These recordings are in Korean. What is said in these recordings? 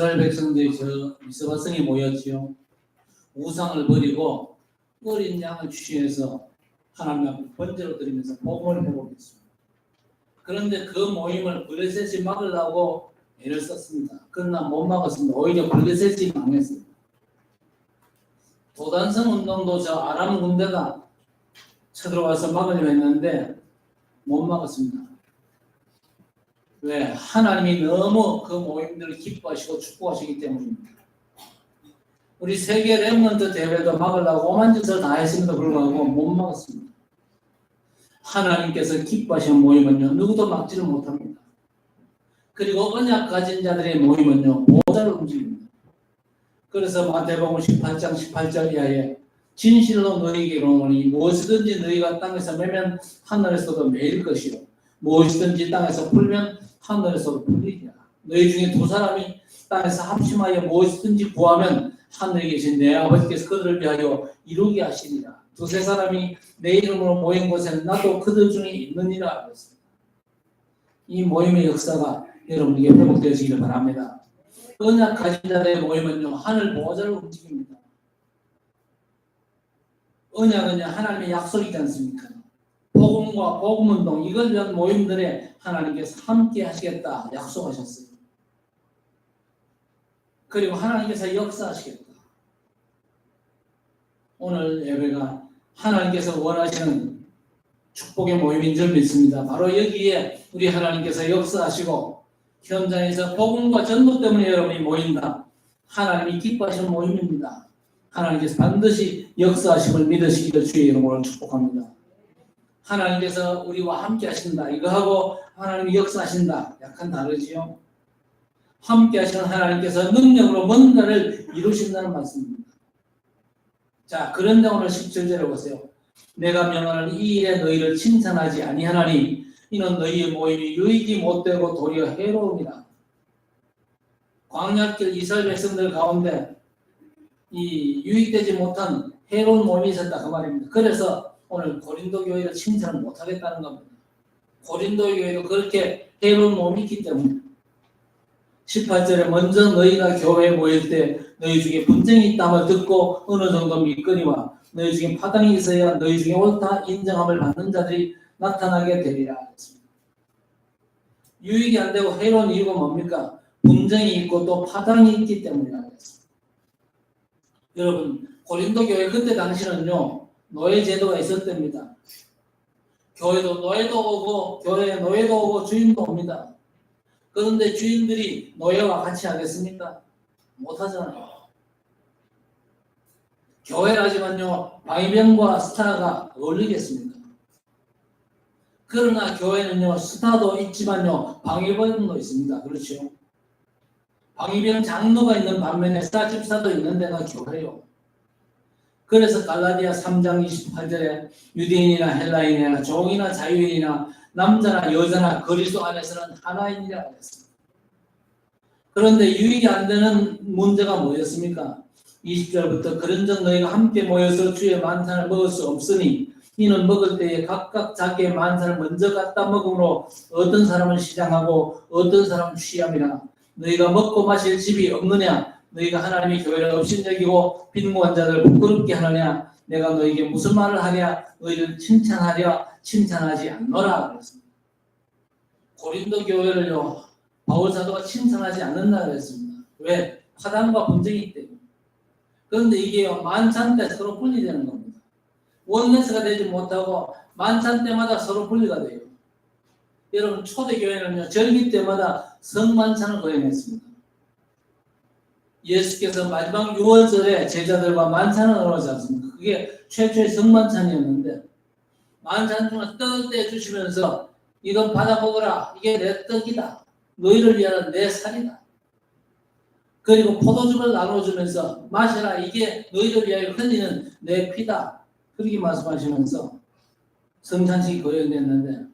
이스라엘 백성들이 저 미스바성에 모였지요. 우상을 버리고 어린 양을 취해서 하나님 앞에 번제로 드리면서 복음을 회복했습니다. 그런데 그 모임을 블레셋이 막으려고 애를 썼습니다. 그러나 못 막았습니다. 오히려 블레셋이 망했습니다. 도단성 운동도 저 아람 군대가 쳐들어와서 막으려고 했는데 못 막았습니다. 왜? 하나님이 너무 그 모임들을 기뻐하시고 축복하시기 때문입니다. 우리 세계 렘넌트 대회도 막으려고 오만 짓을 다 했음에도 불구하고 못 막았습니다. 하나님께서 기뻐하시는 모임은요, 누구도 막지를 못합니다. 그리고 언약 가진 자들의 모임은요, 모자를 움직입니다. 그래서 마태복음 18장 18절 이하에 진실로 너희에게 이르노니 무엇이든지 너희가 땅에서 매면 하늘에서도 매일 것이요 무엇이든지 땅에서 풀면 하늘에서도 풀리리라. 너희 중에 두 사람이 땅에서 합심하여 무엇이든지 구하면 하늘에 계신 내 아버지께서 그들을 위하여 이루게 하시리라. 두세 사람이 내 이름으로 모인 곳에는 나도 그들 중에 있느니라 그랬습니다. 이 모임의 역사가 여러분에게 회복되어지기를 바랍니다. 언약 가진 자들의 모임은요, 하늘 보호자를 움직입니다. 언약은요, 하나님의 약속이지 않습니까? 복음과 복음운동, 이걸 위한 모임들에 하나님께서 함께 하시겠다 약속하셨어요. 그리고 하나님께서 역사하시겠다. 오늘 예배가 하나님께서 원하시는 축복의 모임인 줄 믿습니다. 바로 여기에 우리 하나님께서 역사하시고 현장에서 복음과 전도 때문에 여러분이 모인다. 하나님이 기뻐하시는 모임입니다. 하나님께서 반드시 역사하심을 믿으시기를 주의 이름으로 축복합니다. 하나님께서 우리와 함께 하신다. 이거하고 하나님이 역사하신다. 약간 다르지요. 함께 하시는 하나님께서 능력으로 뭔가를 이루신다는 말씀입니다. 자, 그런데 오늘 17절에 보세요. 내가 명하는 이 일에 너희를 칭찬하지 아니하나니 이는 너희의 모임이 유익이 못되고 도리어 해로움이라. 광야길 이스라엘 백성들 가운데 이 유익되지 못한 해로운 모임이 있었다 그 말입니다. 그래서 오늘 고린도 교회를 칭찬을 못하겠다는 겁니다. 고린도 교회도 그렇게 해로운 모임이 있기 때문에 18절에 먼저 너희가 교회에 모일 때 너희 중에 분쟁이 있다함을 듣고 어느 정도 믿거니와 너희 중에 파당이 있어야 너희 중에 옳다 인정함을 받는 자들이 나타나게 되리라. 유익이 안 되고 해로운 이유가 뭡니까? 분쟁이 있고 또 파당이 있기 때문이라고 했습니다. 여러분, 고린도 교회 그때 당시는요, 노예 제도가 있었답니다. 교회도 노예도 오고 교회에 노예도 오고 주인도 옵니다. 그런데 주인들이 노예와 같이 하겠습니까? 못하잖아요. 교회라지만요, 방위병과 스타가 어울리겠습니까? 그러나 교회는요, 스타도 있지만요, 방위병도 있습니다. 그렇죠? 방위병 장로가 있는 반면에 스타 집사도 있는 데가 교회요. 그래서 갈라디아 3장 28절에 유대인이나 헬라인이나 종이나 자유인이나 남자나 여자나 그리스도 안에서는 하나이니라 했습니다. 그런데 유익이 안 되는 문제가 뭐였습니까? 20절부터 그런즉 너희가 함께 모여서 주의 만찬을 먹을 수 없으니 이는 먹을 때에 각각 자기의 만찬을 먼저 갖다 먹음으로 어떤 사람은 시장하고 어떤 사람은 취함이라. 너희가 먹고 마실 집이 없느냐? 너희가 하나님의 교회를 업신여기고 빈무한 자들을 부끄럽게 하느냐? 내가 너희에게 무슨 말을 하랴? 너희를 칭찬하랴? 칭찬하지 않노라. 그랬습니다. 고린도 교회를요, 바울 사도가 칭찬하지 않는다 그랬습니다. 왜? 파당과 분쟁이 때문에. 그런데 이게요, 만찬 때 서로 분리되는 겁니다. 원내스가 되지 못하고 만찬 때마다 서로 분리가 돼요. 여러분, 초대교회는요, 절기 때마다 성만찬을 거행했습니다. 예수께서 마지막 6월절에 제자들과 만찬을 나누지 않습니까? 그게 최초의 성만찬이었는데, 만찬 중에 떡을 떼주시면서 이건 받아 먹어라. 이게 내 떡이다. 너희를 위한 내 살이다. 그리고 포도즙을 나눠주면서 마셔라. 이게 너희를 위하여 흘리는 내 피다. 그렇게 말씀하시면서 성찬식이 거행됐는데,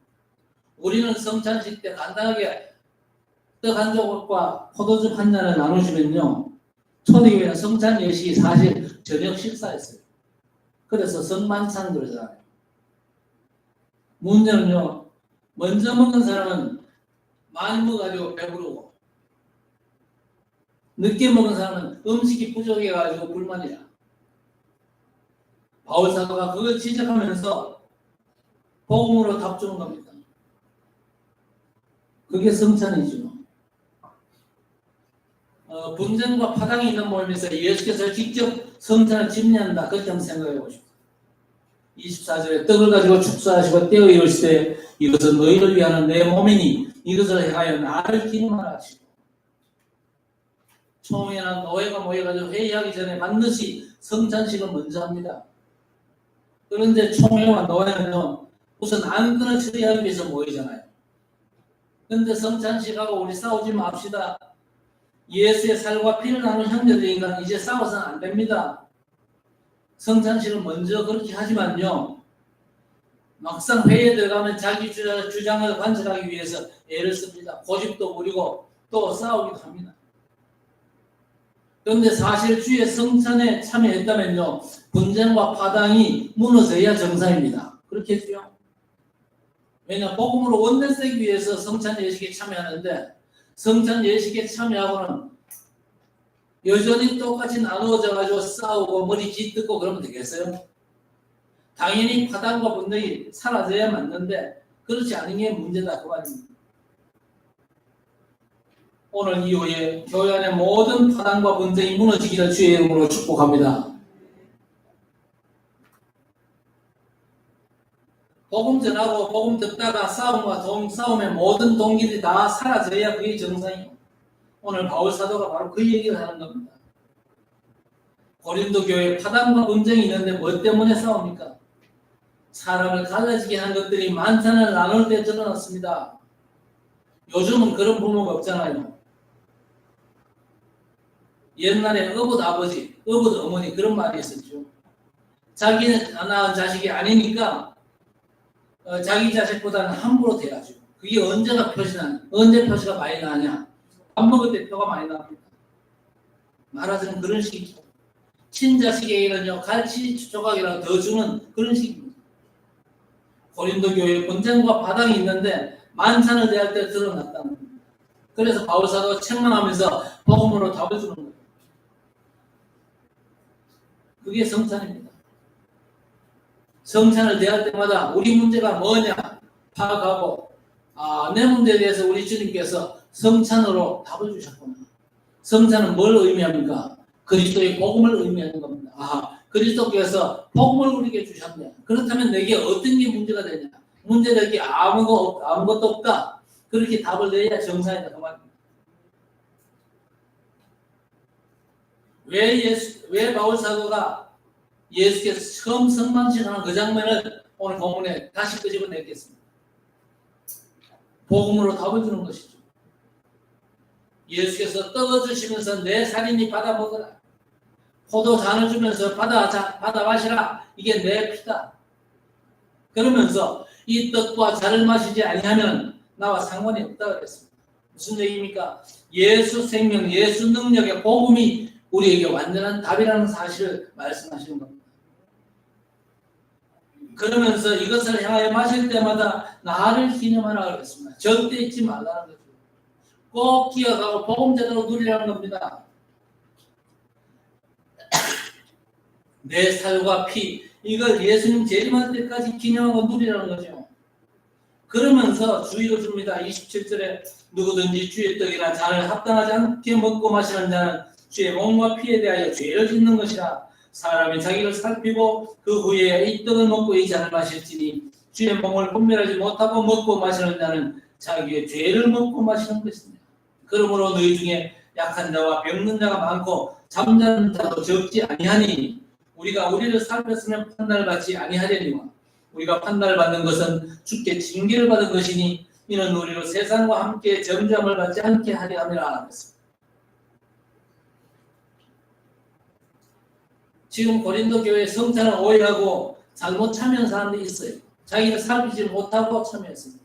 우리는 성찬식 때 간단하게 떡 한 조각과 포도즙 한 잔을 나누시면요, 초대교회는 성찬 예식이 사실 저녁 식사였어요. 그래서 성만찬 그러잖아요. 문제는요, 먼저 먹는 사람은 많이 먹어가지고 배부르고, 늦게 먹은 사람은 음식이 부족해가지고 불만이야. 바울 사도가 그걸 지적하면서 복음으로 답 주는 겁니다. 그게 성찬이죠. 분쟁과 파당이 있는 모임에서 예수께서 직접 성찬을 집례한다. 그렇게 한번 생각해 보십시오. 24절에 떡을 가지고 축사하시고 떼어 이르시되 이것은 너희를 위하는 내 몸이니 이것을 행하여 나를 기념하라 하시고, 총회나 노회가 모여가지고 회의하기 전에 반드시 성찬식을 먼저 합니다. 그런데 총회와 노회는요, 우선 안건을 처리하기 위해서 모이잖아요. 그런데 성찬식하고 우리 싸우지 맙시다. 예수의 살과 피를 나눈 형제들이니까 이제 싸워서는 안 됩니다. 성찬식을 먼저 그렇게 하지만요, 막상 회의에 들어가면 자기 주장을 관철하기 위해서 애를 씁니다. 고집도 부리고 또 싸우기도 합니다. 그런데 사실 주의 성찬에 참여했다면요, 분쟁과 파당이 무너져야 정상입니다. 그렇겠죠? 왜냐, 복음으로 원내 세기 위해서 성찬 예식에 참여하는데, 성찬 예식에 참여하고는 여전히 똑같이 나누어져 가지고 싸우고 머리 깃듣고 그러면 되겠어요? 당연히 파당과 분쟁이 사라져야 맞는데 그렇지 않은 게 문제다, 그 말입니다. 오늘 이후에 교회 안의 모든 파당과 분쟁이 무너지기를 주의 이름으로 축복합니다. 복음 전하고 복음 듣다가 싸움의 모든 동기들이 다 사라져야 그게 정상이에요. 오늘 바울 사도가 바로 그 얘기를 하는 겁니다. 고린도 교회에 파당과 분쟁이 있는데 뭐 때문에 싸웁니까? 사람을 갈라지게 한 것들이 만찬을 나눌 때 드러났습니다. 요즘은 그런 부모가 없잖아요. 옛날에 어붓 아버지, 어붓 어머니 그런 말이 있었죠. 자기는 낳은 자식이 아니니까 자기 자식보다는 함부로 대가지고, 그게 언제 표시가 많이 나냐? 밥 먹을 때 표가 많이 납니다. 말하자면 그런 식이죠. 친자식에게는요, 갈치 조각이라도 더 주는 그런 식입니다. 고린도 교회에 분쟁과 파당이 있는데 만찬을 대할 때 드러났다는 겁니다. 그래서 바울 사도가 책망하면서 복음으로 답을 주는 거예요. 그게 성찬입니다. 성찬을 대할 때마다 우리 문제가 뭐냐 파악하고, 내 문제에 대해서 우리 주님께서 성찬으로 답을 주셨구나. 성찬은 뭘 의미합니까? 그리스도의 복음을 의미하는 겁니다. 그리스도께서 복음을 우리에게 주셨네. 그렇다면 내게 어떤 게 문제가 되냐? 문제될 게 아무것도 없다. 그렇게 답을 내야 정상이다, 그 말입니다. 왜 바울 사도가 예수께서 처음 성만식하는 그 장면을 오늘 본문에 다시 끄집어냈겠습니다. 복음으로 답을 주는 것이죠. 예수께서 떡을 주시면서 내 살인이 받아 먹으라. 포도잔을 주면서 받아 마시라. 이게 내 피다. 그러면서 이 떡과 잔을 마시지 아니하면 나와 상관이 없다 그랬습니다. 무슨 얘기입니까? 예수 생명, 예수 능력의 복음이 우리에게 완전한 답이라는 사실을 말씀하시는 겁니다. 그러면서 이것을 향하여 마실 때마다 나를 기념하라 그랬습니다. 절대 잊지 말라는 거죠. 꼭 기억하고 복음 제대로 누리라는 겁니다. 내 살과 피, 이걸 예수님 재림할 때까지 기념하고 누리라는 거죠. 그러면서 주의를 줍니다. 27절에 누구든지 주의 떡이나 잔을 합당하지 않게 먹고 마시는 자는 주의 몸과 피에 대하여 죄를 짓는 것이라. 사람이 자기를 살피고 그 후에 이 떡을 먹고 이 잔을 마실지니 주의 몸을 분별하지 못하고 먹고 마시는 자는 자기의 죄를 먹고 마시는 것입니다. 그러므로 너희 중에 약한 자와 병든 자가 많고 잠자는 자도 적지 아니하니 우리가 우리를 살폈으면 판단을 받지 아니하려니와 우리가 판단을 받는 것은 주께 징계를 받은 것이니 이는 우리로 세상과 함께 정죄함을 받지 않게 하려 함이라 하였습니다. 지금 고린도 교회 성찬을 오해하고 잘못 참여한 사람들이 있어요. 자기가 살피지 못하고 참여했습니다.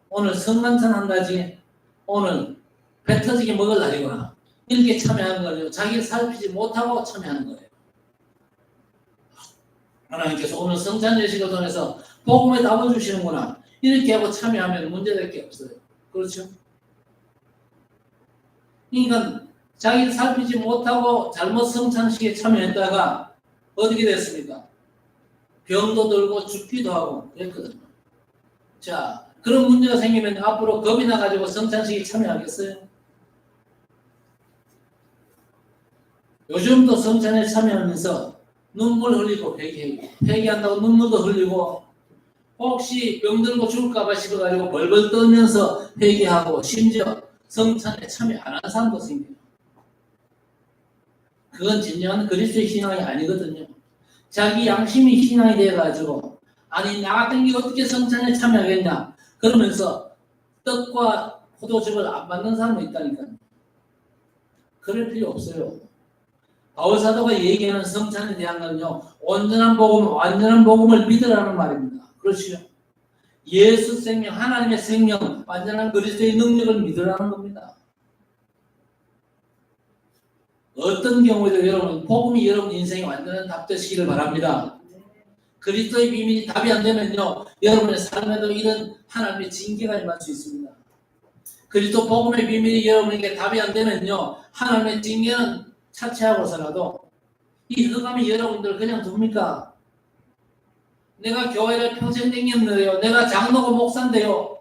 오늘 성만찬 한다지, 오늘 배 터지게 먹을 날이구나, 이렇게 참여하는 거예요. 자기가 살피지 못하고 참여하는 거예요. 하나님께서 오늘 성찬 예식을 통해서 복음에 답을 주시는구나, 이렇게 하고 참여하면 문제될 게 없어요. 그렇죠? 그러니까 자기를 살피지 못하고 잘못 성찬식에 참여했다가 어떻게 됐습니까? 병도 들고 죽기도 하고 그랬거든요. 자, 그런 문제가 생기면 앞으로 겁이 나가지고 성찬식에 참여하겠어요? 요즘도 성찬에 참여하면서 눈물 흘리고 회개해요. 회개한다고 눈물도 흘리고 혹시 병들고 죽을까봐 싶어가지고 벌벌 떨면서 회개하고 심지어 성찬에 참여 안 하는 사람도 생겨요. 그건 진정한 그리스도의 신앙이 아니거든요. 자기 양심이 신앙이 돼가지고 아니 나 같은 게 어떻게 성찬에 참여하겠냐 그러면서 떡과 포도즙을 안 받는 사람도 있다니까요. 그럴 필요 없어요. 바울 사도가 얘기하는 성찬에 대한 건요, 온전한 복음, 완전한 복음을 믿으라는 말입니다. 그렇죠? 예수 생명, 하나님의 생명, 완전한 그리스도의 능력을 믿으라는 겁니다. 어떤 경우에도 여러분, 복음이 여러분 인생에 완전한 답 되시기를 바랍니다. 그리스도의 비밀이 답이 안 되면요, 여러분의 삶에도 이런 하나님의 징계가 임할 수 있습니다. 그리스도 복음의 비밀이 여러분에게 답이 안 되면요, 하나님의 징계는 차치하고서라도 이 흑암이 여러분들 그냥 둡니까? 내가 교회를 평생 다녔는데요. 내가 장로고 목사인데요.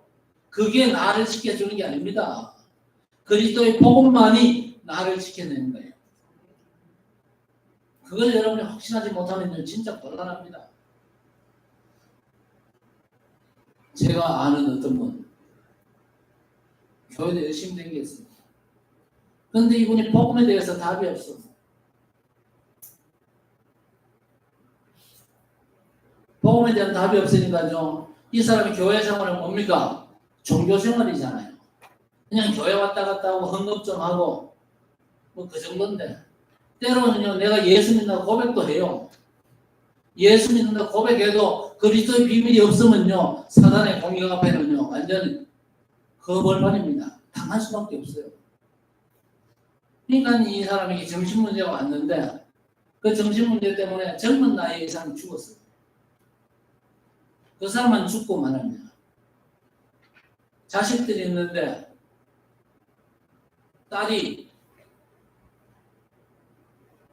그게 나를 지켜주는 게 아닙니다. 그리스도의 복음만이 나를 지켜내는 거예요. 그걸 여러분이 확신하지 못하면 진짜 곤란합니다. 제가 아는 어떤 분 교회도 열심히 다녔습니다. 그런데 이분이 복음에 대해서 답이 없어. 복음에 대한 답이 없으니까요. 이 사람이 교회 생활은 뭡니까? 종교 생활이잖아요. 그냥 교회 왔다 갔다 하고 헌금 좀 하고 뭐 그 정도인데 때로는요 내가 예수 믿는다고 고백도 해요. 예수 믿는다고 고백해도 그리스도의 비밀이 없으면요 사단의 공격 앞에는요 완전히 거벌판입니다. 당할 수밖에 없어요. 그러니까 이 사람에게 정신문제가 왔는데 그 정신문제 때문에 젊은 나이에 이 사람이 죽었어요. 그 사람은 죽고 말합니다. 자식들이 있는데 딸이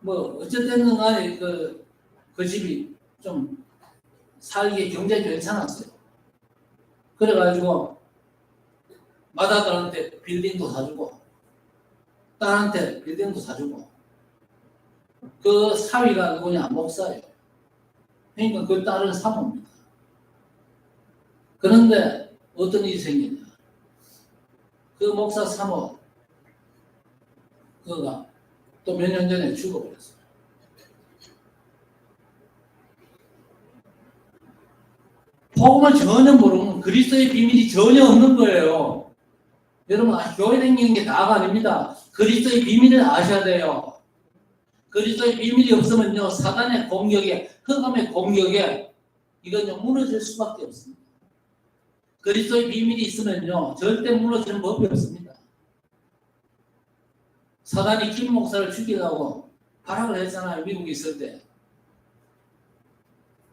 뭐 어쨌든 간에 그 집이 좀 살기 경제가 괜찮았어요. 그래가지고 맏아들한테 빌딩도 사주고 딸한테 빌딩도 사주고 그 사위가 누구냐 목사예요. 그러니까 그 딸은 사모입니다. 그런데 어떤 일이 생기냐 그 목사 사모 그가 또 몇 년 전에 죽어버렸어요. 복음을 전혀 모르면 그리스도의 비밀이 전혀 없는 거예요. 여러분 교회 다니는 게 다가 아닙니다. 그리스도의 비밀을 아셔야 돼요. 그리스도의 비밀이 없으면요 사단의 공격에 흑암의 공격에 이건요 무너질 수밖에 없습니다. 그리스도의 비밀이 있으면요 절대 무너지는 법이 없습니다. 사단이 김 목사를 죽이려고 발악을 했잖아요. 미국에 있을 때.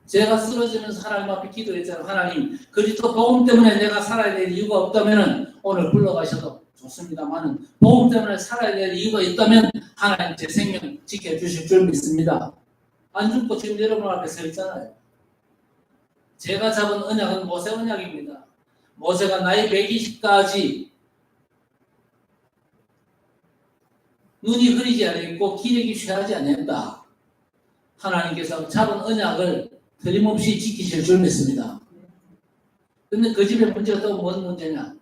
제가 쓰러지면서 하나님 앞에 기도했잖아요. 하나님 그리스도 복음 때문에 내가 살아야 될 이유가 없다면 오늘 불러가셔도 좋습니다만 복음 때문에 살아야 될 이유가 있다면 하나님 제 생명 지켜주실 줄 믿습니다. 안 죽고 지금 여러분 앞에 서 있잖아요. 제가 잡은 언약은 모세 언약입니다. 모세가 나이 120까지 눈이 흐리지 않았고 기력이 쇠하지 않았다. 하나님께서 잡은 언약을 틀림없이 지키실 줄 믿습니다. 근데 그 집에 문제가 또 뭔 문제냐?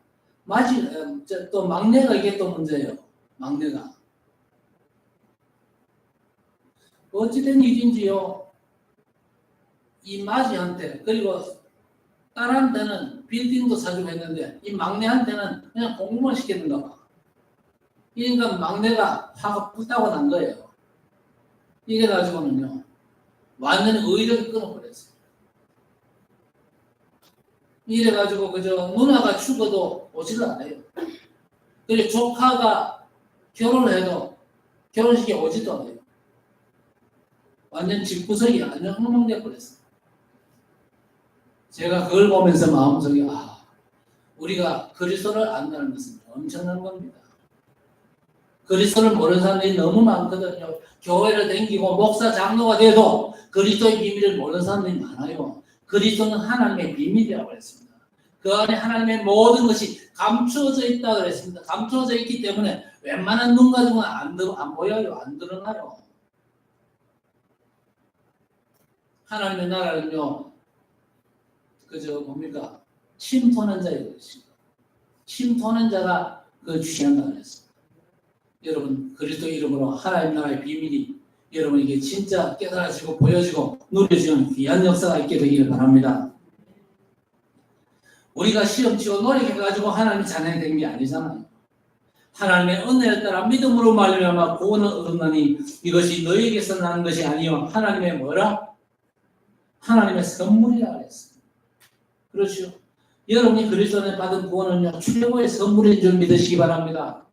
또 막내가 이게 또 문제예요. 막내가. 어찌된 일인지요. 이 마지한테 그리고 딸한테는 빌딩도 사주고 했는데 이 막내한테는 그냥 공부만 시켰는가 봐. 그러니까 막내가 화가 불타고 난 거예요. 이래가지고는요. 완전히 의욕이 끊어버렸어요. 이래가지고 그저 누나가 죽어도 오지를 않아요. 그리고 조카가 결혼을 해도 결혼식에 오지도 않아요. 완전 집구석이 완전 흥망되어 버렸어요. 제가 그걸 보면서 마음속에 우리가 그리스도를 안다는 것은 엄청난 겁니다. 그리스도를 모르는 사람들이 너무 많거든요. 교회를 다니고 목사 장로가 돼도 그리스도의 비밀을 모르는 사람들이 많아요. 그리스도는 하나님의 비밀이라고 했습니다. 그 안에 하나님의 모든 것이 감추어져 있다고 그랬습니다. 감추어져 있기 때문에 웬만한 눈 가지고는 안 보여요. 안 드러나요. 하나님의 나라는요, 뭡니까? 침토하는 자의 것입니다. 침토하는 자가 그 취한다고 했습니다. 여러분, 그리스도 이름으로 하나님 나라의 비밀이 여러분에게 진짜 깨달아지고 보여지고 누려지는 귀한 역사가 있게 되기를 바랍니다. 우리가 시험치고 노력해가지고 하나님 자녀가 된 게 아니잖아요. 하나님의 은혜에 따라 믿음으로 말미암아 구원을 얻었나니 이것이 너희에게서 나는 것이 아니요 하나님의 뭐라? 하나님의 선물이라 그랬어요. 그렇죠. 여러분이 그리스도 안에 받은 구원은요 최고의 선물인 줄 믿으시기 바랍니다.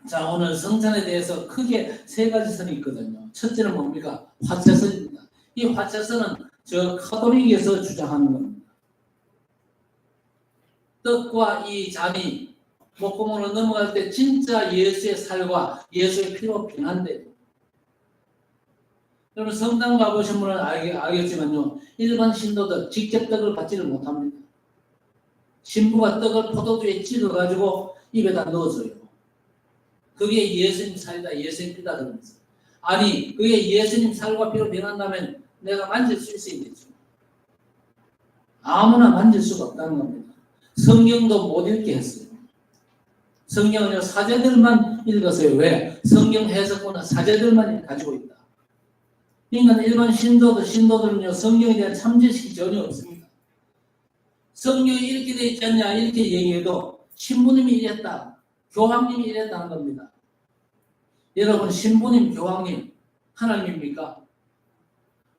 자, 오늘 성찬에 대해서 크게 세 가지 선이 있거든요. 첫째는 뭡니까? 화채선입니다. 이 화채선은 저 카톨릭에서 주장하는 겁니다. 떡과 이 잔이 목구멍으로 넘어갈 때 진짜 예수의 살과 예수의 피로 변한대요. 여러분 성당 가보신 분은 알겠지만요. 일반 신도들 직접 떡을 받지를 못합니다. 신부가 떡을 포도주에 찍어가지고 입에다 넣어줘요. 그게 예수님 살이다, 예수님 피다 그러면서. 아니, 그게 예수님 살과 피로 변한다면 내가 만질 수 있어야겠죠. 아무나 만질 수가 없다는 겁니다. 성경도 못 읽게 했어요. 성경은요, 사제들만 읽었어요. 왜? 성경 해석본은 사제들만 가지고 있다. 그러니까 일반 신도들은요, 성경에 대한 참지식이 전혀 없습니다. 성경이 이렇게 되어 있지 않냐, 이렇게 얘기해도 신부님이 이랬다, 교황님이 이랬다는 겁니다. 여러분, 신부님, 교황님, 하나님입니까?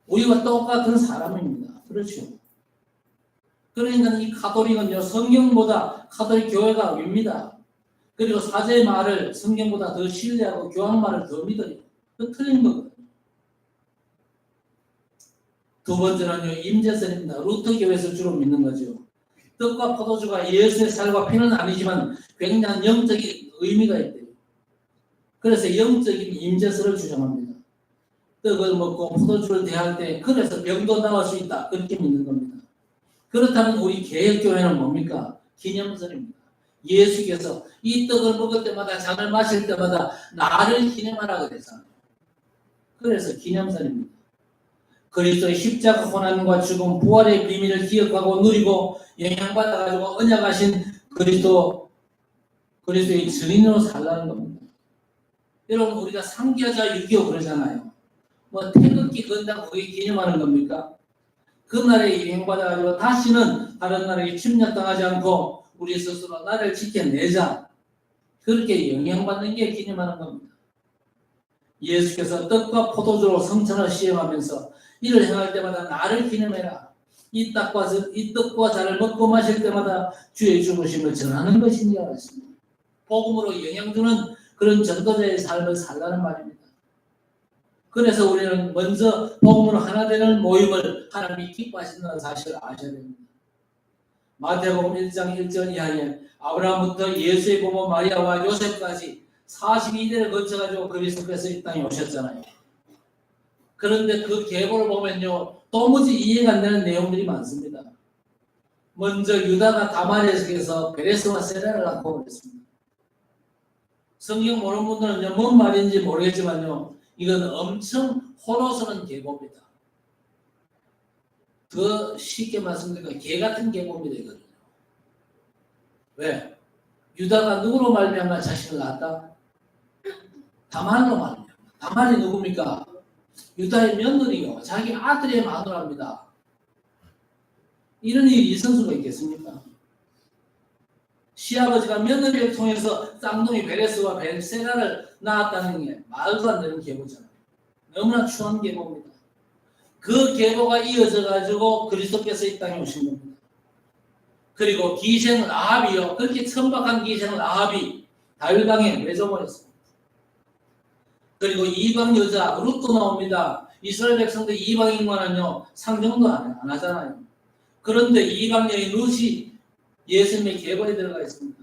우리와 똑같은 사람입니다. 그렇죠? 그러니까 이 카톨릭은요, 성경보다 카톨릭 교회가 윗니다. 그리고 사제의 말을 성경보다 더 신뢰하고 교황 말을 더 믿어요. 그 틀린 거거든요. 두 번째는요, 임재선입니다. 루터 교회에서 주로 믿는 거죠. 떡과 포도주가 예수의 살과 피는 아니지만 굉장한 영적인 의미가 있대요. 그래서 영적인 임재설을 주장합니다. 떡을 먹고 포도주를 대할 때 그래서 병도 나을 수 있다. 그렇게 믿는 겁니다. 그렇다면 우리 개혁교회는 뭡니까? 기념설입니다. 예수께서 이 떡을 먹을 때마다 잔을 마실 때마다 나를 기념하라 그랬잖아요. 그래서 기념설입니다. 그리스도의 십자가 고난과 죽음, 부활의 비밀을 기억하고 누리고 영향받아가지고 언약하신 그리스도의 증인으로 살라는 겁니다. 여러분, 우리가 상기하자 6.25 그러잖아요. 뭐 태극기 건다고 그게 기념하는 겁니까? 그날에 영향받아가지고 다시는 다른 나라에게 침략당하지 않고 우리 스스로 나라를 지켜내자. 그렇게 영향받는 게 기념하는 겁니다. 예수께서 떡과 포도주로 성찬을 시행하면서 이를 행할 때마다 나를 기념해라. 이 떡과 잔을 먹고 마실 때마다 주의 죽으심을 전하는 것이니라 했습니다. 복음으로 영향주는 그런 전도자의 삶을 살라는 말입니다. 그래서 우리는 먼저 복음으로 하나 되는 모임을 하나님이 기뻐하신다는 사실을 아셔야 됩니다. 마태복음 1장 1절 이하에 아브라함부터 예수의 부모 마리아와 요셉까지 42대를 거쳐가지고 그리스도께서 이 땅에 오셨잖아요. 그런데 그 계보를 보면요, 도무지 이해가 안 되는 내용들이 많습니다. 먼저 유다가 다마리에서 베레스와 세라를 낳고 그랬습니다. 성경 모르는 분들은 뭔 말인지 모르겠지만요, 이건 엄청 호로서는 계보입니다. 더 쉽게 말씀드리면 개 같은 계보입니다. 이거는요. 왜? 유다가 누구로 말미암아 자식을 낳았다? 다말로 말미암아. 다말이 누굽니까? 유다의 며느리요. 자기 아들의 마누라입니다. 이런 일이 있을 수가 있겠습니까? 시아버지가 며느리를 통해서 쌍둥이 베레스와 세라를 낳았다는 게 말도 안 되는 계보잖아요. 너무나 추한 계보입니다. 그 계보가 이어져 가지고 그리스도께서 이 땅에 오신 겁니다. 그리고 기생 아합이요. 그렇게 천박한 기생 아합이 다윗왕에 매종을 했습니다. 그리고 이방 여자 룻도 나옵니다. 이스라엘 백성들 이방인과는요 상정도 안 하잖아요. 그런데 이방 여인 룻이 예수님의 계보에 들어가 있습니다.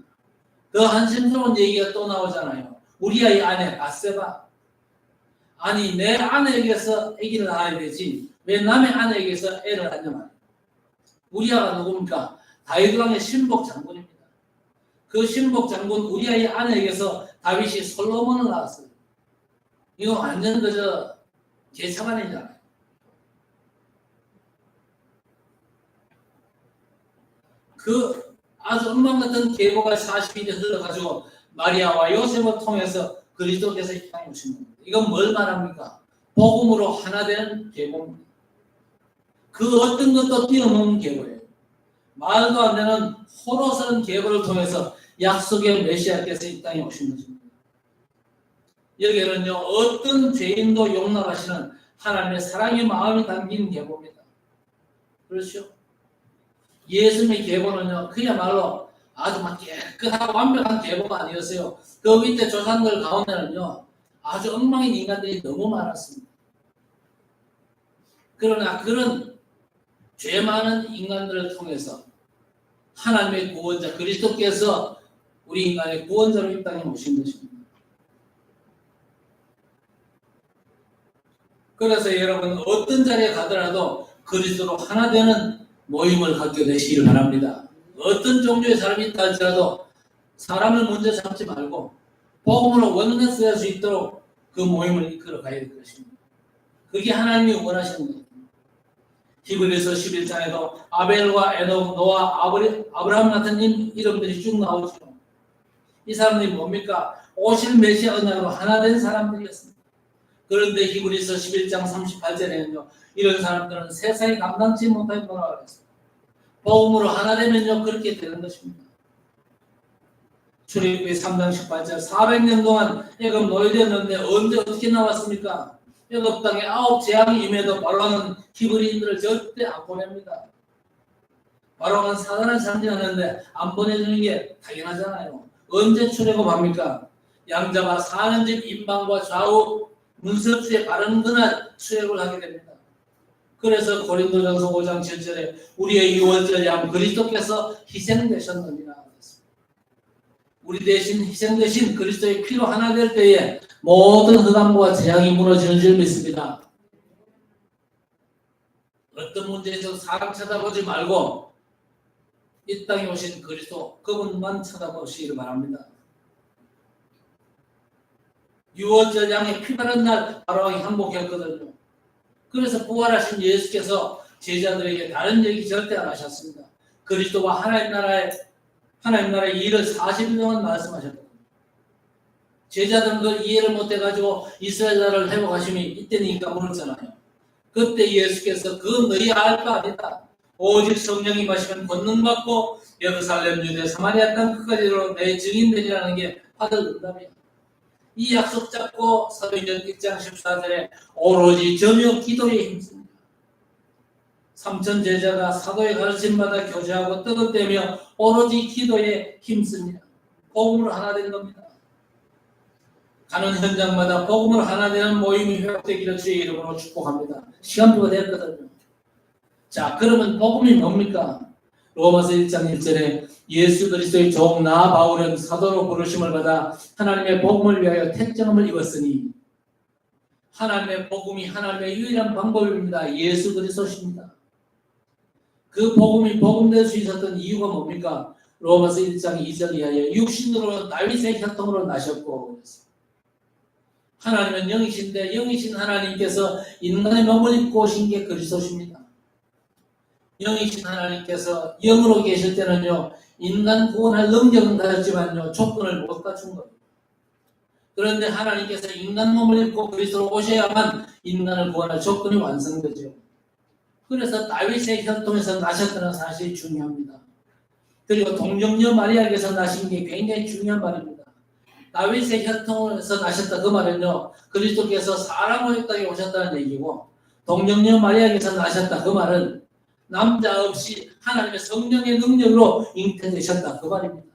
더 한심스러운 얘기가 또 나오잖아요. 우리아의 아내 밧세바. 아니 내 아내에게서 아기를 낳아야 되지 왜 남의 아내에게서 애를 낳냐 말이에요. 우리아가 누굽니까? 다윗 왕의 신복 장군입니다. 그 신복 장군 우리아의 아내에게서 다윗이 솔로몬을 낳았어요. 이거 완전 그저 개차반이잖아요. 그 아주 엉망 같은 계보가 40일이 흘러가지고 마리아와 요셉을 통해서 그리스도께서 이 땅에 오신 겁니다. 이건 뭘 말합니까? 복음으로 하나 되는 계보입니다. 그 어떤 것도 뛰어넘은 계보예요. 말도 안 되는 호로스런 계보를 통해서 약속의 메시아께서 이 땅에 오신 것입니다. 여기에는요 어떤 죄인도 용납하시는 하나님의 사랑의 마음이 담긴 계보입니다. 그렇죠? 예수님의 계보는요 그야말로 아주 막 깨끗하고 완벽한 계보가 아니었어요. 그 밑에 조상들 가운데는요 아주 엉망인 인간들이 너무 많았습니다. 그러나 그런 죄 많은 인간들을 통해서 하나님의 구원자 그리스도께서 우리 인간의 구원자로 이 땅에 오신 것입니다. 그래서 여러분 어떤 자리에 가더라도 그리스도로 하나 되는 모임을 갖게 되시길 바랍니다. 어떤 종류의 사람이 있다 할지라도 사람을 먼저 잡지 말고 복음으로 원내스 될 수 있도록 그 모임을 이끌어 가야 될 것입니다. 그게 하나님이 원하시는 것입니다. 히브리서 11장에도 아벨과 에녹, 노아, 아브라함 같은 이름들이 쭉 나오죠. 이 사람들이 뭡니까? 오실 메시아 언약으로 하나 된 사람들이었습니다. 그런데 히브리서 11장 38절에는요. 이런 사람들은 세상에 감당치 못할 거라고 했습니다. 복음으로 하나 되면요. 그렇게 되는 것입니다. 출애굽기 3장 18절 400년 동안 애굽 노예되었는데 언제 어떻게 나왔습니까? 애굽 땅에 9 재앙이 임해도 바로는 히브리인들을 절대 안 보냅니다. 바로는 사단을 상징하는데 안 보내주는 게 당연하잖아요. 언제 출애굽합니까? 양자가 사는 집 임방과 좌우 문석주에 바른 그날 출애굽을 하게 됩니다. 그래서 고린도전서 5장 7절에 우리의 유월절 양 그리스도께서 희생되셨느니라. 우리 대신 희생되신 그리스도의 피로 하나 될 때에 모든 흑암과 재앙이 무너지는 줄 믿습니다. 어떤 문제에서 사람 쳐다보지 말고 이 땅에 오신 그리스도 그분만 쳐다보시기를 바랍니다. 유월절 양의 피 바른 날 바로 항복했거든요. 그래서 부활하신 예수께서 제자들에게 다른 얘기 절대 안 하셨습니다. 그리스도와 하나님 나라의 일을 40일 동안 말씀하셨거든요. 제자들은 그걸 이해를 못해가지고 이스라엘 나라를 회복하심이 이때니까 물었잖아요. 그때 예수께서 그건 너희 알 바 아니다. 오직 성령이 마시면 권능받고 예루살렘 유대 사마리아 땅 끝까지로 내 증인되리라는 게 받을 응답이에요. 이 약속 잡고 사도행전 1장 14절에 오로지 저녁 기도에 힘씁니다. 3천 제자가 사도의 가르침마다 교제하고 떡을 떼며 오로지 기도에 힘씁니다. 복음으로 하나 된 겁니다. 가는 현장마다 복음으로 하나 되는 모임이 회복되기를 주의 이름으로 축복합니다. 시간표가 됐거든요. 자, 그러면 복음이 뭡니까? 로마서 1장 1절에 예수 그리스도의 종 나 바울은 사도로 부르심을 받아 하나님의 복음을 위하여 택정함을 입었으니 하나님의 복음이 하나님의 유일한 방법입니다. 예수 그리스도십니다. 그 복음이 복음될 수 있었던 이유가 뭡니까? 로마서 1장 2절 이하에 육신으로 다윗의 혈통으로 나셨고 하나님은 영이신데 영이신 하나님께서 인간의 몸을 입고 오신 게 그리스도십니다. 영이신 하나님께서 영으로 계실 때는요 인간 구원할 능력은 가졌지만요 조건을 못 갖춘 겁니다. 그런데 하나님께서 인간 몸을 입고 그리스도로 오셔야만 인간을 구원할 조건이 완성되죠. 그래서 다윗의 혈통에서 나셨다는 사실이 중요합니다. 그리고 동정녀 마리아에게서 나신 게 굉장히 중요한 말입니다. 다윗의 혈통에서 나셨다 그 말은요 그리스도께서 사람으로 이 땅에 오셨다는 얘기고 동정녀 마리아에게서 나셨다 그 말은 남자 없이 하나님의 성령의 능력으로 잉태되셨다 그 말입니다.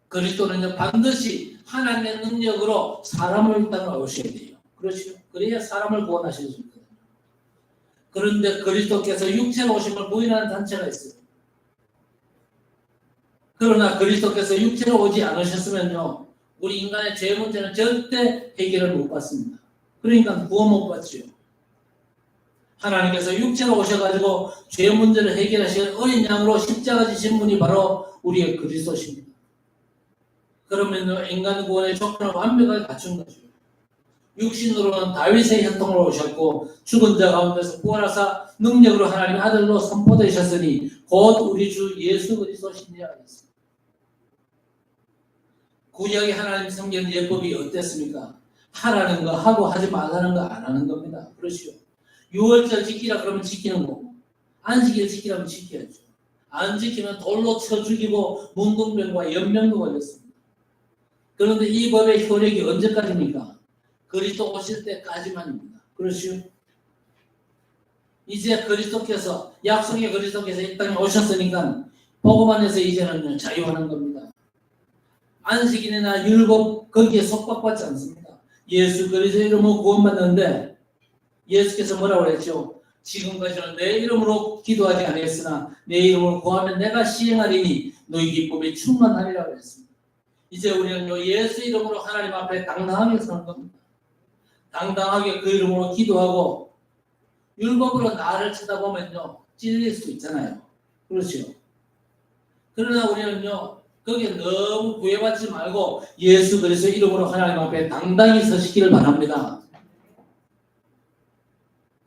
그리스도는요 반드시 하나님의 능력으로 사람을 이 땅에 오셔야 돼요. 그렇죠? 그래야 사람을 구원하실 수 있거든요. 그런데 그리스도께서 육체로 오심을 부인하는 단체가 있어요. 그러나 그리스도께서 육체로 오지 않으셨으면요, 우리 인간의 죄 문제는 절대 해결을 못 받습니다. 그러니까 구원 못 받지요. 하나님께서 육체로 오셔가지고 죄 문제를 해결하실 어린 양으로 십자가 지신 분이 바로 우리의 그리스도십니다. 그러면 인간 구원의 조건을 완벽하게 갖춘 거죠. 육신으로는 다윗의 혈통으로 오셨고 죽은 자 가운데서 부활하사 능력으로 하나님의 아들로 선포되셨으니 곧 우리 주 예수 그리스도시니라 했습니다. 구약의 하나님 성경 예법이 어땠습니까? 하라는 거 하고 하지 말라는 거 안 하는 겁니다. 그렇죠? 6월절 지키라 그러면 지키는 거고, 안식일 지키라면 지켜야죠. 안 지키면 돌로 쳐 죽이고 문둥병과 연병도 걸렸습니다. 그런데 이 법의 효력이 언제까지입니까? 그리스도 오실 때까지만입니다. 그렇죠? 이제 그리스도께서, 약속의 그리스도께서 이 땅에 오셨으니까 복음 안에서 이제는 자유하는 겁니다. 안식일이나 율법 거기에 속박받지 않습니다. 예수 그리스도 이름으로 구원받는데 예수께서 뭐라고 그랬죠? 지금까지는 내 이름으로 기도하지 않았으나 내 이름으로 구하면 내가 시행하리니 너희 기쁨이 충만하리라고 했습니다. 이제 우리는 예수 이름으로 하나님 앞에 당당하게 서는 겁니다. 당당하게 그 이름으로 기도하고, 율법으로 나를 쳐다보면요 찔릴 수 있잖아요. 그렇죠? 그러나 우리는요 거기에 너무 구애받지 말고 예수 그리스도 이름으로 하나님 앞에 당당히 서시기를 바랍니다.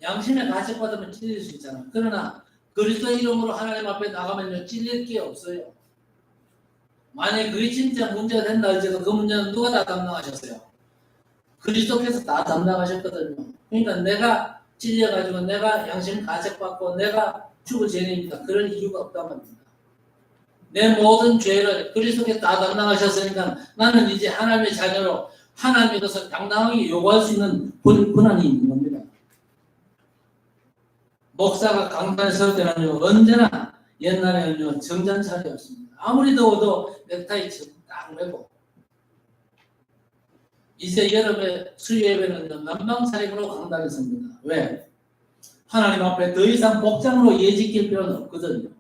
양심에 가책받으면 찔릴 수 있잖아. 그러나 그리스도 이름으로 하나님 앞에 나가면요 찔릴 게 없어요. 만약에 그게 진짜 문제가 된다 할지라도 그 문제는 누가 다 담당하셨어요? 그리스도께서 다 담당하셨거든요. 그러니까 내가 찔려가지고 내가 양심 가책받고 내가 죽을 죄인입니다. 그럴 이유가 없단 말입니다. 내 모든 죄를 그리스도께서 다 담당하셨으니까 나는 이제 하나님의 자녀로 하나님의 것을 당당하게 요구할 수 있는 권한이 있는 겁니다. 목사가 강단에 설 때는요 언제나 옛날에는요 정장차림이었습니다. 아무리 더워도 넥타이 딱 매고, 이제 여름에 수요 예배는요 남방 차림으로 강단에 섭니다. 왜? 하나님 앞에 더 이상 복장으로 예지킬 필요는 없거든요.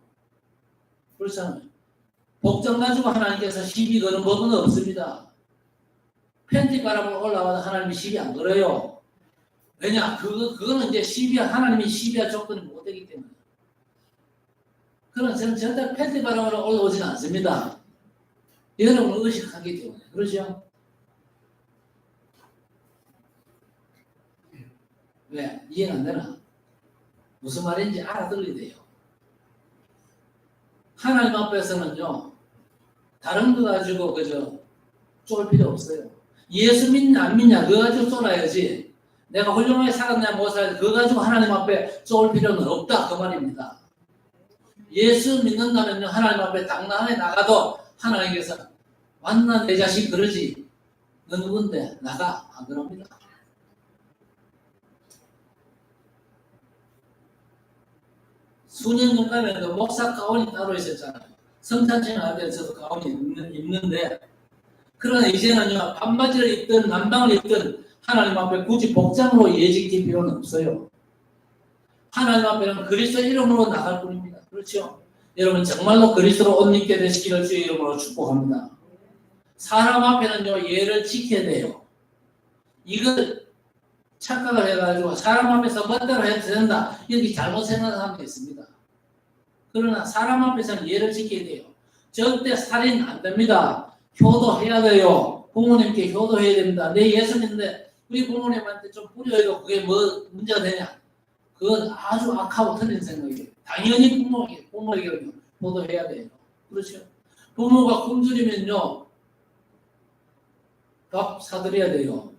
그렇잖아요. 복장 가지고 하나님께서 시비 거는 법은 없습니다. 팬티 바람으로 올라와도 하나님이 시비 안 걸어요. 왜냐? 그거는 이제 하나님이 시비할 조건이 못 되기 때문에. 그러나 저는 절대 팬티 바람으로 올라오지는 않습니다. 여러분을 의식하기 때문에. 그렇죠? 왜? 이해가 안 되나? 무슨 말인지 알아들리대요. 하나님 앞에서는요, 다른 거 가지고 그저 쫄 필요 없어요. 예수 믿냐 안 믿냐 그거 가지고 쫄아야지, 내가 훌륭하게 살았냐 못 살았냐 그거 가지고 하나님 앞에 쫄 필요는 없다 그 말입니다. 예수 믿는다면요 하나님 앞에 당당하게 나가도 하나님께서 완나 내 자식 그러지 너 누군데 나가 안 그럽니다. 수년 전까지는 목사 가운이 따로 있었잖아요. 성탄절 할 때 저도 가운이 입는데, 그러나 이제는요 반바지를 입든 남방을 입든 하나님 앞에 굳이 복장으로 예지킬 필요는 없어요. 하나님 앞에는 그리스도 이름으로 나갈 뿐입니다. 그렇죠? 여러분 정말로 그리스도로 옷 입게 되시기를 주의 이름으로 축복합니다. 사람 앞에는요 예를 지켜야 돼요. 이걸 착각을 해가지고 사람 앞에서 멋대로 해도 된다 이렇게 잘못 생각하는 사람도 있습니다. 그러나 사람 앞에서는 예를 지켜야 돼요. 절대 살인 안 됩니다. 효도해야 돼요. 부모님께 효도해야 됩니다. 내 예수 믿는데 우리 부모님한테 좀 뿌려도 그게 뭐 문제가 되냐? 그건 아주 악하고 틀린 생각이에요. 당연히 부모에게 효도해야 돼요. 그렇죠? 부모가 굶주리면요 밥 사드려야 돼요.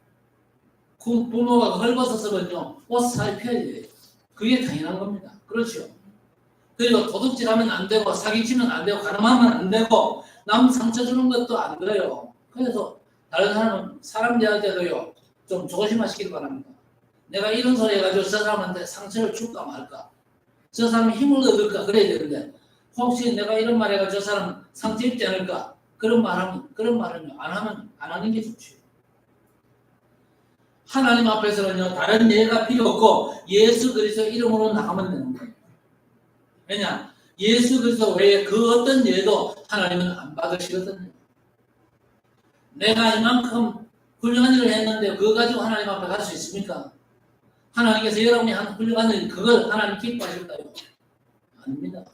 부모가 헐벗어서면요 옷 사입혀야 돼요. 그게 당연한 겁니다. 그렇죠? 그리고 도둑질하면 안 되고 사기치면 안 되고 가늠하면 안 되고 남 상처 주는 것도 안 돼요. 그래서 다른 사람 대할때도요 좀 조심하시길 바랍니다. 내가 이런 소리 해가지고 저 사람한테 상처를 줄까 말까, 저 사람이 힘을 얻을까 그래야 되는데 혹시 내가 이런 말 해가지고 저 사람 상처 입지 않을까 그런 말은 안 하는 게 좋죠. 하나님 앞에서는요 다른 예가 필요 없고 예수 그리스도 이름으로 나가면 되는 거예요. 왜냐? 예수 그리스도 외에 그 어떤 예도 하나님은 안 받으시거든요. 내가 이만큼 훌륭한 일을 했는데 그거 가지고 하나님 앞에 갈 수 있습니까? 하나님께서 여러분이 한 훌륭한 일 그걸 하나님 기뻐하실까요? 아닙니다.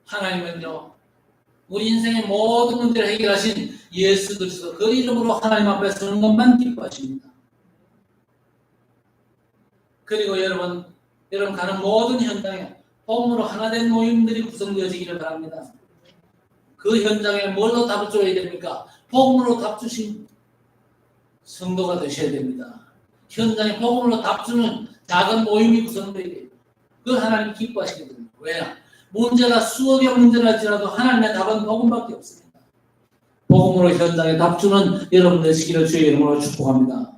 하나님은요, 우리 인생의 모든 문제를 해결하신 예수 그리스도 그 이름으로 하나님 앞에 서는 것만 기뻐하십니다. 그리고 여러분 가는 모든 현장에 복음으로 하나된 모임들이 구성되어지기를 바랍니다. 그 현장에 뭘로 답을 줘야 됩니까? 복음으로 답 주신 성도가 되셔야 됩니다. 현장에 복음으로 답 주는 작은 모임이 구성되어야 돼요. 그걸 하나님이 기뻐하시게 됩니다. 왜냐? 문제가 수억의 문제랄지라도 하나님의 답은 복음밖에 없습니다. 복음으로 현장에 답 주는 여러분 되시기를 주의 이름으로 축복합니다.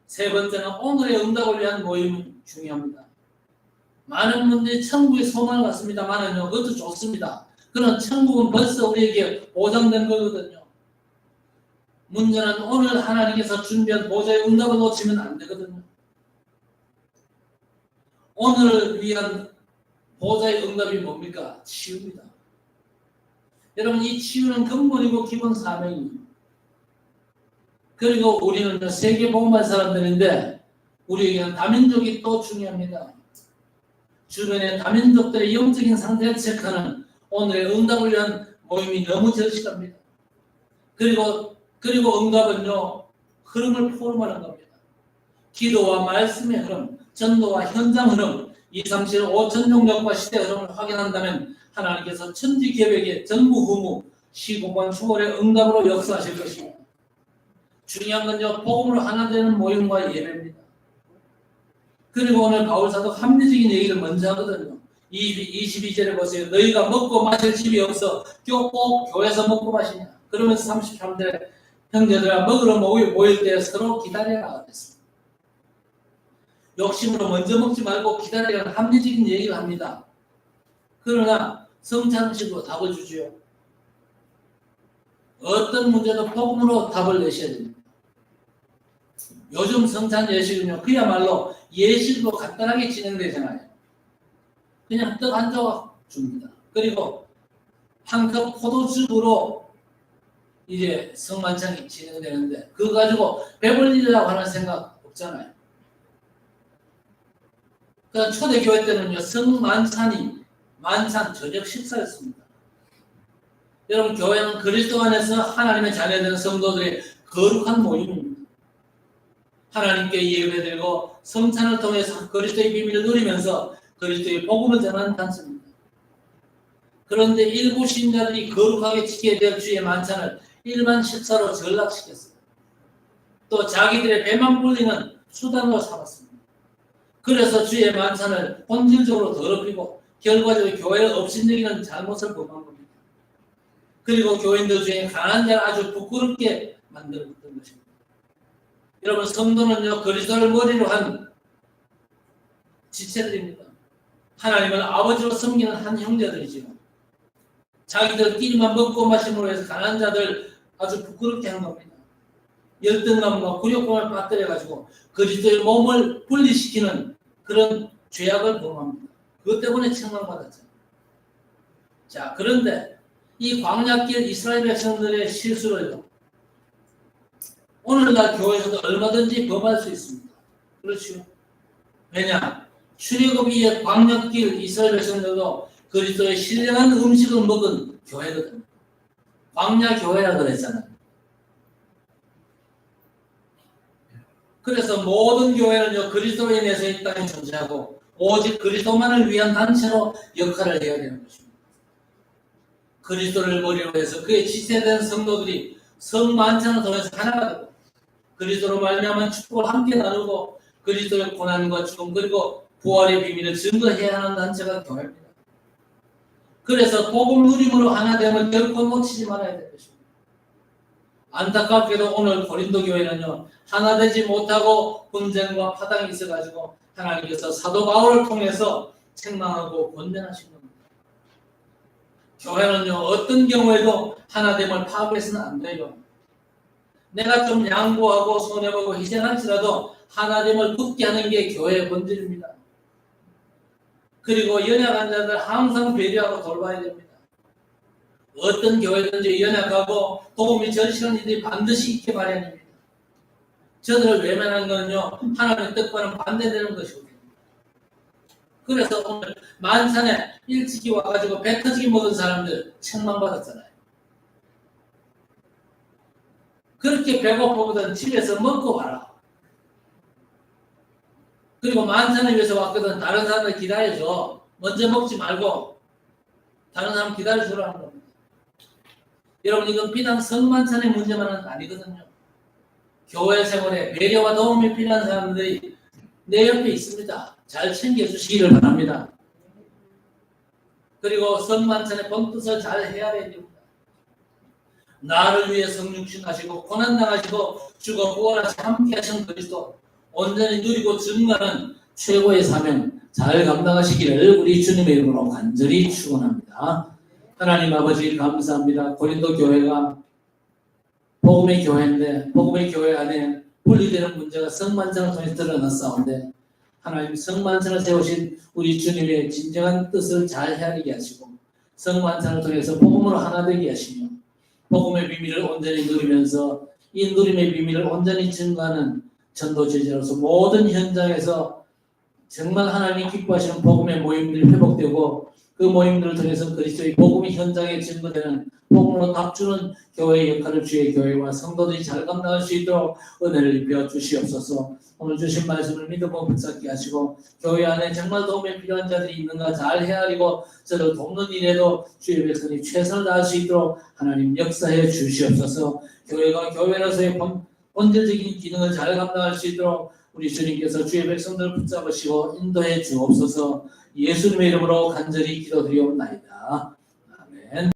세 번째는 오늘의 응답을 위한 모임이 중요합니다. 많은 분들이 천국의 소망을 갖습니다만은요, 그것도 좋습니다. 그런 천국은 벌써 우리에게 보장된 거거든요. 문제는 오늘 하나님께서 준비한 보좌의 응답을 놓치면 안 되거든요. 오늘을 위한 보좌의 응답이 뭡니까? 치유입니다. 여러분, 이 치유는 근본이고 기본 사명입니다. 그리고 우리는 세계 복음할 사람들인데 우리에게는 다민족이 또 중요합니다. 주변의 다민족들의 영적인 상태를 체크하는 오늘의 응답을 위한 모임이 너무 절실합니다. 그리고 응답은요, 흐름을 포럼하는 겁니다. 기도와 말씀의 흐름, 전도와 현장 흐름, 237 5천종족과 시대 흐름을 확인한다면 하나님께서 천지 계획의 전무후무 시공간 초월의 응답으로 역사하실 것입니다. 중요한 건요, 복음으로 하나 되는 모임과 예배입니다. 그리고 오늘 바울사도 합리적인 얘기를 먼저 하거든요. 22절에 보세요. 너희가 먹고 마실 집이 없어 꼭 교회에서 먹고 마시냐. 그러면서 33절에 형제들아 먹으러 모일 때 서로 기다려라 그랬습니다. 욕심으로 먼저 먹지 말고 기다리라는 합리적인 얘기를 합니다. 그러나 성찬식으로 답을 주지요. 어떤 문제도 복음으로 답을 내셔야 됩니다. 요즘 성찬 예식은요, 그야말로 예식으로 간단하게 진행되잖아요. 그냥 떡 한 조각 줍니다. 그리고 한 컵 포도즙으로 이제 성만찬이 진행되는데 그거 가지고 배불리려고 하는 생각 없잖아요. 그러니까 초대교회 때는요, 성만찬이 만찬 저녁 식사였습니다. 여러분, 교회는 그리스도 안에서 하나님의 자녀된 성도들의 거룩한 모임입니다. 하나님께 예배드리고 성찬을 통해서 그리스도의 비밀을 누리면서 그리스도의 복음을 전하는 단체입니다. 그런데 일부 신자들이 거룩하게 지켜야 될 주의 만찬을 일반 식사로 전락시켰어요. 또 자기들의 배만 불리는 수단으로 삼았습니다. 그래서 주의 만찬을 본질적으로 더럽히고 결과적으로 교회를 업신여기는 잘못을 범한 겁니다. 그리고 교인들 중에 강한 자를 아주 부끄럽게 만들었던 것입니다. 여러분, 성도는요, 그리스도를 머리로 한 지체들입니다. 하나님을 아버지로 섬기는 한 형제들이지요. 자기들끼리만 먹고 마심으로 해서 강한 자들 아주 부끄럽게 한 겁니다. 열등감과 굴욕감을 빠뜨려가지고 그리스도의 몸을 분리시키는 그런 죄악을 범합니다. 그것 때문에 책망받았죠. 자, 그런데 이 광야길 이스라엘 백성들의 실수를요, 오늘날 교회에서도 얼마든지 범할 수 있습니다. 그렇죠? 왜냐? 출애굽기의 광야길 이스라엘 백성들도 그리스도의 신령한 음식을 먹은 교회거든요. 광야 교회라 그랬잖아요. 그래서 모든 교회는요, 그리스도에 인해서 이 땅에 존재하고 오직 그리스도만을 위한 단체로 역할을 해야 되는 것입니다. 그리스도를 머리로 해서 그의 지체된 성도들이 성만찬을 통해서 하나가 되고 그리스도로 말미암은 축복을 함께 나누고 그리스도의 고난과 죽음 그리고 부활의 비밀을 증거해야 하는 단체가 교회입니다. 그래서 복음 누림으로 하나됨을 결코 놓치지 말아야 될 것입니다. 안타깝게도 오늘 고린도 교회는요, 하나 되지 못하고 분쟁과 파당이 있어가지고 하나님께서 사도 바울을 통해서 책망하고 권면하신 겁니다. 교회는요, 어떤 경우에도 하나됨을 파괴해서는 안 돼요. 내가 좀 양보하고 손해보고 희생할지라도 하나됨을 굳게 하는 게 교회의 본질입니다. 그리고 연약한 자들 항상 배려하고 돌봐야 됩니다. 어떤 교회든지 연약하고 도움이 절실한 이들이 반드시 있게 마련입니다. 저들을 외면하는 건요, 하나님의 뜻과는 반대되는 것이거든요. 그래서 오늘 만찬에 일찍이 와가지고 배 터지게 먹은 사람들 책망받았잖아요. 그렇게 배고프거든 집에서 먹고 와라. 그리고 만찬을 위해서 왔거든 다른 사람들 기다려줘. 먼저 먹지 말고 다른 사람 기다려주라는 겁니다. 여러분, 이건 비단 성만찬의 문제만은 아니거든요. 교회 생활에 배려와 도움이 필요한 사람들이 내 옆에 있습니다. 잘 챙겨주시기를 바랍니다. 그리고 성만찬의 본뜻을 잘 헤아려야 됩니다. 나를 위해 성육신하시고 고난당하시고 죽어 부활하시 함께 하신 그리스도 온전히 누리고 증거하는 최고의 사명 잘 감당하시기를 우리 주님의 이름으로 간절히 축원합니다. 하나님 아버지 감사합니다. 고린도 교회가 복음의 교회인데 복음의 교회 안에 분리되는 문제가 성만찬을 통해 드러났사온데 하나님 성만찬을 세우신 우리 주님의 진정한 뜻을 잘 헤아리게 하시고 성만찬을 통해서 복음으로 하나 되게 하시며 복음의 비밀을 온전히 누리면서 이 누림의 비밀을 온전히 증거하는 전도 제자로서 모든 현장에서 정말 하나님이 기뻐하시는 복음의 모임들이 회복되고 그 모임들을 통해서 그리스도의 복음이 현장에 증거되는 복음으로 답주는 교회의 역할을 주의 교회와 성도들이 잘 감당할 수 있도록 은혜를 입혀 주시옵소서. 오늘 주신 말씀을 믿음으로 붙잡게 하시고 교회 안에 정말 도움이 필요한 자들이 있는가 잘 헤아리고 저를 돕는 일에도 주의 백성이 최선을 다할 수 있도록 하나님 역사해 주시옵소서. 교회가 교회로서의 본질적인 기능을 잘 감당할 수 있도록 우리 주님께서 주의 백성들을 붙잡으시고 인도해 주옵소서. 예수님의 이름으로 간절히 기도드리옵나이다. 아멘.